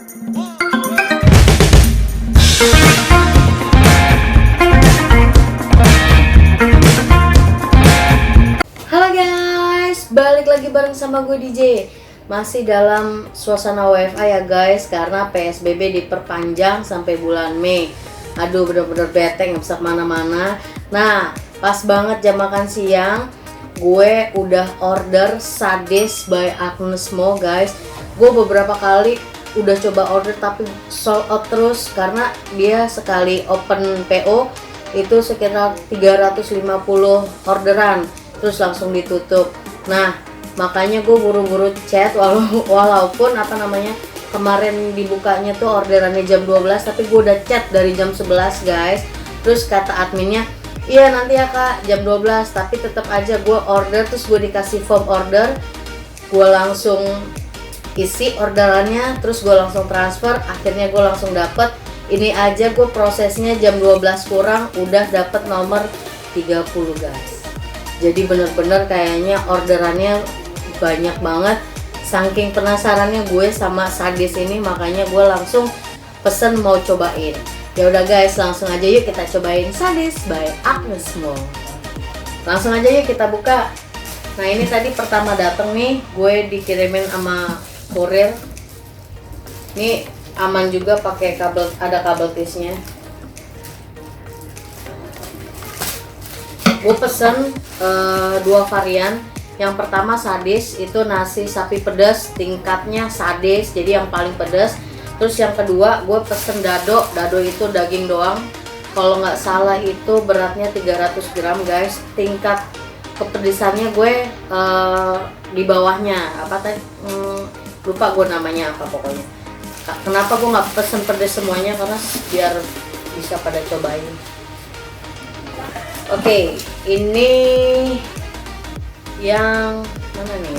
Halo guys, balik lagi bareng sama gue DJ. Masih dalam suasana WFA ya guys, karena PSBB diperpanjang sampai bulan Mei. Aduh, bener-bener bete, nggak bisa kemana-mana. Nah, pas banget jam makan siang, gue udah order Sadis by Agnes Mo guys. Gue beberapa kali udah coba order tapi sold out terus, karena dia sekali open PO itu sekitar 350 orderan terus langsung ditutup. Nah, makanya gue buru-buru chat walaupun kemarin dibukanya tuh orderannya jam 12, tapi gue udah chat dari jam 11 guys. Terus kata adminnya, iya nanti ya kak jam 12, tapi tetap aja gue order. Terus gue dikasih form order, gue langsung isi orderannya, terus gue langsung transfer. Akhirnya gue langsung dapet. Ini aja gue prosesnya jam 12 kurang udah dapet nomor 30 guys. Jadi bener-bener kayaknya orderannya banyak banget. Saking penasarannya gue sama Sadis ini, makanya gue langsung pesen mau cobain. Ya udah guys, langsung aja yuk kita cobain Sadis by Agnes Mo. Langsung aja yuk kita buka. Nah, ini tadi pertama dateng nih, gue dikirimin sama kurir. Ini aman juga, pakai kabel, ada kabel tisnya. Gue pesen dua varian. Yang pertama Sadis, itu nasi sapi pedas tingkatnya Sadis, jadi yang paling pedas. Terus yang kedua gue pesen dado. Dado itu daging doang, kalau nggak salah itu beratnya 300 gram guys. Tingkat kepedesannya gue di bawahnya apa tadi, lupa gue namanya apa pokoknya. Kenapa gue nggak pesen pedas semuanya, karena biar bisa pada cobain. Oke, ini yang mana nih?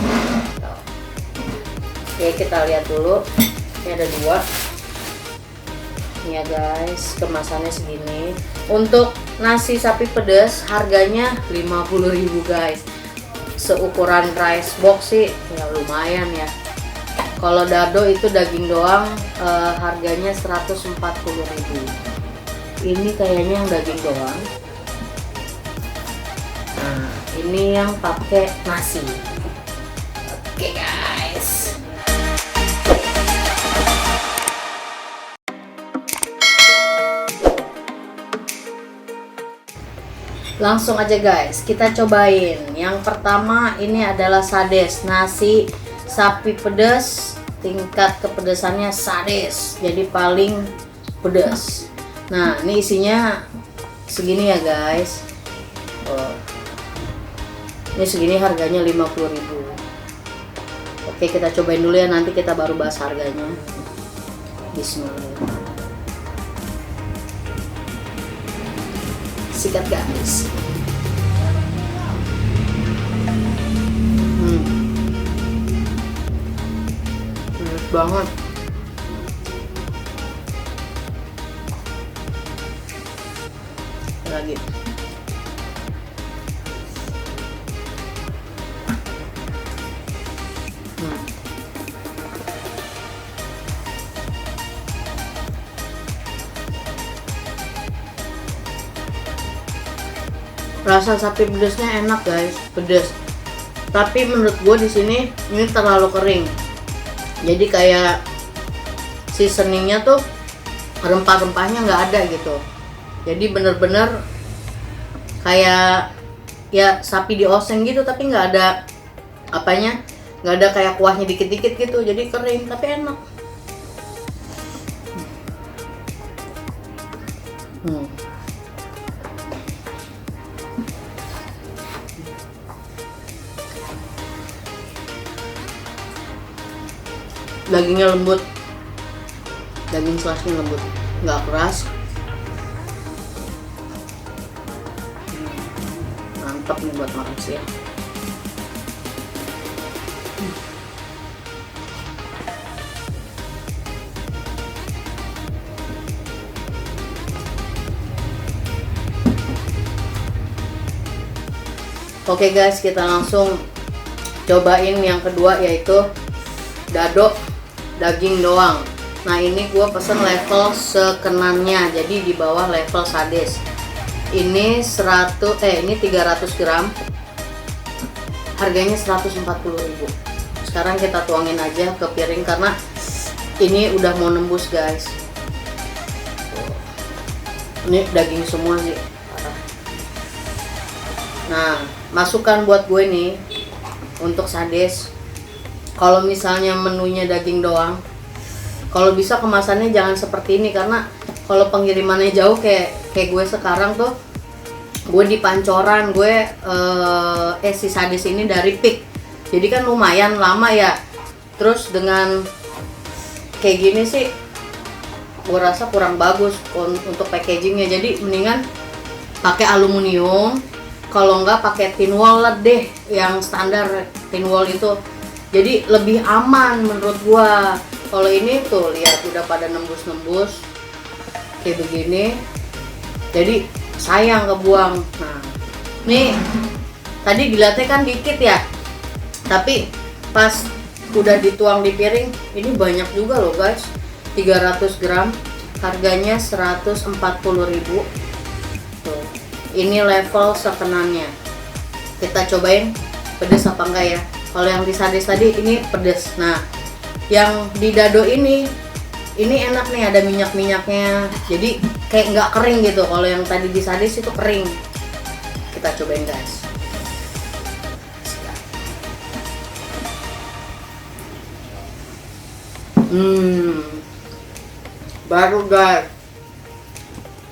Oke, kita lihat dulu. Ini ada dua. Ini ya guys, kemasannya segini. Untuk nasi sapi pedas harganya 50.000 guys. Seukuran rice box sih ya lumayan ya. Kalau dado itu daging doang, harganya 140.000. Ini kayaknya yang daging doang. Nah, ini yang pakai nasi. Oke guys. Langsung aja guys, kita cobain. Yang pertama ini adalah Sadis, nasi sapi pedas, tingkat kepedesannya Sadis, jadi paling pedas. Nah, ini isinya segini ya guys. Ini segini, harganya 50.000. Oke, kita cobain dulu ya, nanti kita baru bahas harganya. Bismillah. Sikat guys. Enak banget. Lagi. Rasa sapi pedasnya enak guys, pedas. Tapi menurut gue di sini ini terlalu kering. Jadi kayak seasoningnya tuh rempah-rempahnya nggak ada gitu. Jadi bener-bener kayak ya sapi dioseng gitu, tapi nggak ada apanya, nggak ada kayak kuahnya dikit-dikit gitu. Jadi kering tapi enak. Dagingnya lembut, daging slasnya lembut, nggak keras. Mantap nih buat makan siang. Oke guys, kita langsung cobain yang kedua, yaitu dado daging doang. Nah ini gue pesen level sekenannya, jadi di bawah level Sades. Ini 300 gram, harganya 140.000. Sekarang kita tuangin aja ke piring karena ini udah mau nembus guys. Ini daging semua sih. Nah, masukan buat gue nih untuk Sades. Kalau misalnya menunya daging doang, kalau bisa kemasannya jangan seperti ini, karena kalau pengirimannya jauh kayak gue sekarang tuh, gue di Pancoran, gue si Sades ini dari Pik, jadi kan lumayan lama ya. Terus dengan kayak gini sih, gue rasa kurang bagus untuk packagingnya. Jadi mendingan pakai aluminium, kalau enggak pakai tin wall deh, yang standar tin wall itu. Jadi lebih aman menurut gua. Kalau ini tuh lihat udah pada nembus-nembus kayak begini, jadi sayang kebuang. Nah, nih tadi dilihatnya kan dikit ya, tapi pas udah dituang di piring, ini banyak juga loh guys. 300 gram, harganya 140.000. Tuh, ini level sekenannya. Kita cobain pedes apa enggak ya. Kalau yang di Sades tadi ini pedes. Nah, yang di dado ini enak nih, ada minyak-minyaknya, jadi kayak nggak kering gitu. Kalau yang tadi di Sades itu kering. Kita cobain guys. Baru guys,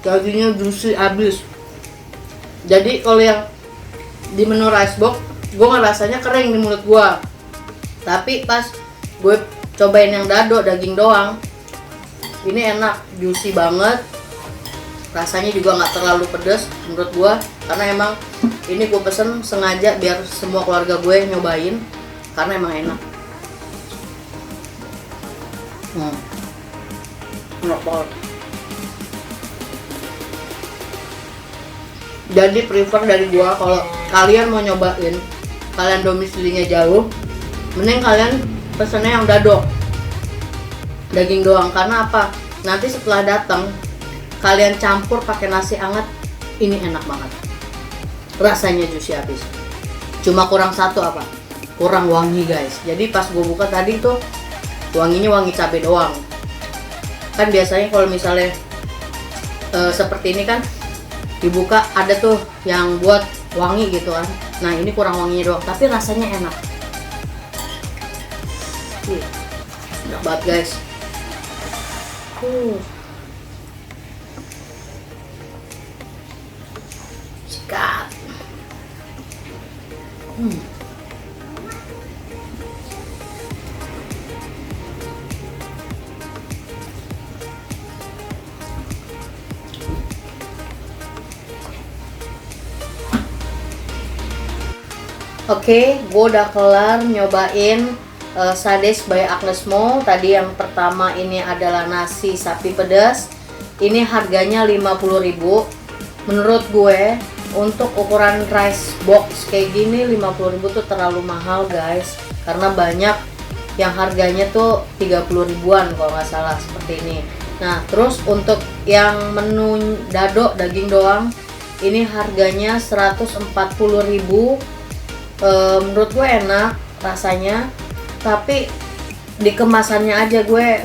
dagingnya juicy abis. Jadi kalau yang di menu rice box, gue ngerasanya kering di mulut gue, tapi pas gue cobain yang dado daging doang, ini enak, juicy banget. Rasanya juga nggak terlalu pedas menurut gue, karena emang ini gue pesen sengaja biar semua keluarga gue nyobain, karena emang enak. Enak banget. Jadi prefer dari gue, kalau kalian mau nyobain, kalian domisilinya jauh, mending kalian pesennya yang dado daging doang. Karena apa? Nanti setelah datang kalian campur pakai nasi hangat, ini enak banget, rasanya juicy habis. Cuma kurang satu apa? Kurang wangi guys. Jadi pas gue buka tadi tuh wanginya wangi cabai doang. Kan biasanya kalau misalnya seperti ini kan dibuka ada tuh yang buat wangi gitu kan. Nah ini kurang wanginya doang, tapi rasanya enak. Enak banget guys. Sikat. Oke, gue udah kelar nyobain Sades by Agnes Mo. Tadi yang pertama ini adalah nasi sapi pedas. Ini harganya 50.000. Menurut gue untuk ukuran rice box kayak gini 50.000 tuh terlalu mahal guys. Karena banyak yang harganya tuh 30 ribuan kalau nggak salah seperti ini. Nah terus untuk yang menu dado daging doang, ini harganya 140.000. Menurut gue enak rasanya, tapi di kemasannya aja gue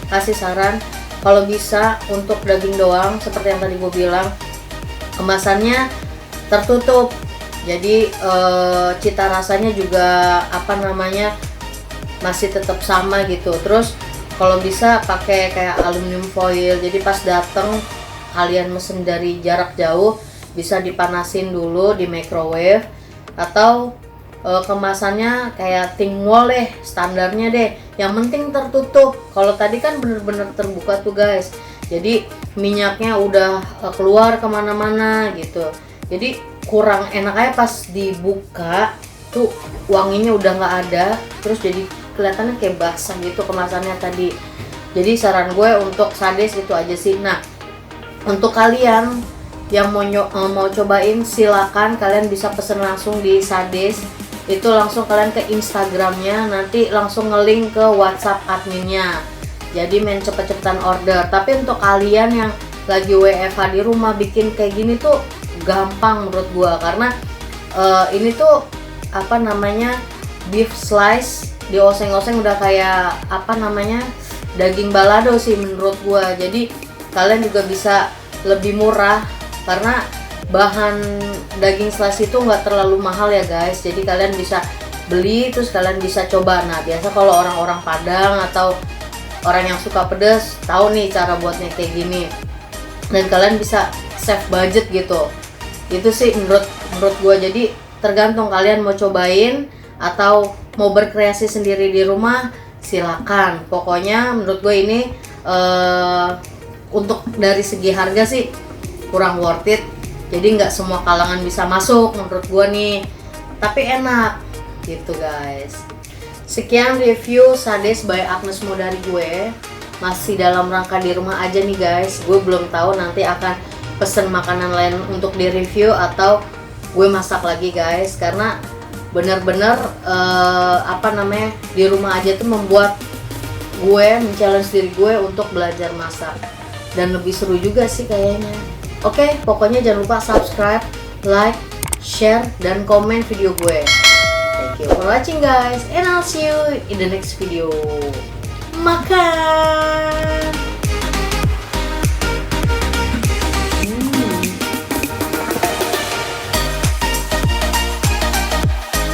kasih saran, kalau bisa untuk daging doang seperti yang tadi gue bilang, kemasannya tertutup, jadi cita rasanya juga masih tetap sama gitu. Terus kalau bisa pakai kayak aluminium foil, jadi pas dateng kalian mesen dari jarak jauh bisa dipanasin dulu di microwave, atau kemasannya kayak tin wall deh, standarnya deh, yang penting tertutup. Kalau tadi kan bener-bener terbuka tuh guys, jadi minyaknya udah keluar kemana-mana gitu, jadi kurang enak aja pas dibuka tuh, wanginya udah nggak ada, terus jadi kelihatannya kayak basah gitu kemasannya tadi. Jadi saran gue untuk Sades itu aja sih. Nah untuk kalian yang mau cobain, silakan kalian bisa pesen langsung di Sades itu langsung kalian ke Instagramnya, nanti langsung ngelink ke WhatsApp adminnya. Jadi main cepet-cepetan order. Tapi untuk kalian yang lagi WFH di rumah bikin kayak gini tuh gampang menurut gua, karena ini tuh apa namanya, beef slice dioseng-oseng udah kayak apa namanya, daging balado sih menurut gua. Jadi kalian juga bisa lebih murah karena bahan daging slice itu nggak terlalu mahal ya guys. Jadi kalian bisa beli terus kalian bisa coba. Nah biasa kalau orang-orang Padang atau orang yang suka pedas tahu nih cara buatnya kayak gini, dan kalian bisa save budget gitu. Itu sih menurut gue. Jadi tergantung kalian mau cobain atau mau berkreasi sendiri di rumah, silakan. Pokoknya menurut gue ini untuk dari segi harga sih kurang worth it. Jadi nggak semua kalangan bisa masuk menurut gue nih, tapi enak gitu guys. Sekian review Sades by Agnes Mo dari gue. Masih dalam rangka di rumah aja nih guys. Gue belum tahu nanti akan pesen makanan lain untuk di review atau gue masak lagi guys, karena bener-bener apa namanya, di rumah aja tuh membuat gue men-challenge diri gue untuk belajar masak, dan lebih seru juga sih kayaknya. Oke, pokoknya jangan lupa subscribe, like, share, dan komen video gue. Thank you for watching guys, and I'll see you in the next video. Makan!